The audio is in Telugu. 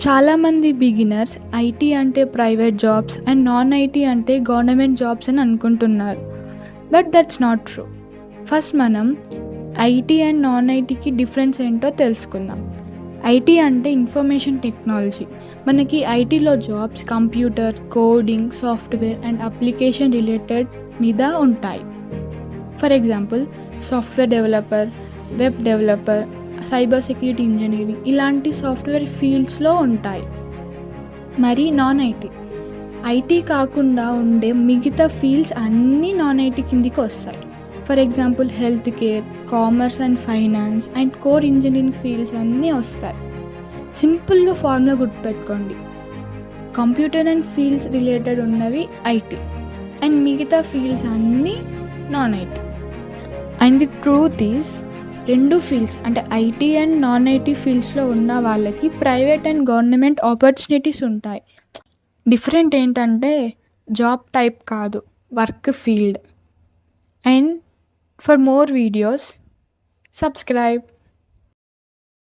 చాలామంది బిగినర్స్ ఐటీ అంటే private jobs and non IT అంటే గవర్నమెంట్ జాబ్స్ అని అనుకుంటున్నారు. But that's not true. First మనం ఐటీ అండ్ నాన్ ఐటీకి డిఫరెన్స్ ఏంటో తెలుసుకుందాం. ఐటీ అంటే ఇన్ఫర్మేషన్ టెక్నాలజీ. మనకి ఐటీలో jobs computer, coding, software and application related మీద ఉంటాయి. For example software developer, web developer, cyber security engineering ఇలాంటి సాఫ్ట్వేర్ ఫీల్డ్స్లో ఉంటాయి. మరి నాన్ ఐటీ, ఐటీ కాకుండా ఉండే మిగతా ఫీల్డ్స్ అన్నీ నాన్ ఐటీ కిందికి వస్తాయి. For example health care, commerce and finance and core engineering fields అన్నీ వస్తాయి. సింపుల్గా ఫార్ములా గుర్తుపెట్టుకోండి. కంప్యూటర్ అండ్ ఫీల్డ్స్ రిలేటెడ్ ఉన్నవి ఐటీ అండ్ మిగతా ఫీల్డ్స్ అన్నీ non IT. And the truth is రెండు ఫీల్డ్స్ అంటే ఐటీ అండ్ నాన్ ఐటీ ఫీల్డ్స్లో ఉన్న వాళ్ళకి ప్రైవేట్ అండ్ గవర్నమెంట్ ఆపర్చునిటీస్ ఉంటాయి. డిఫరెంట్ ఏంటంటే జాబ్ టైప్ కాదు, work field. And for more videos subscribe.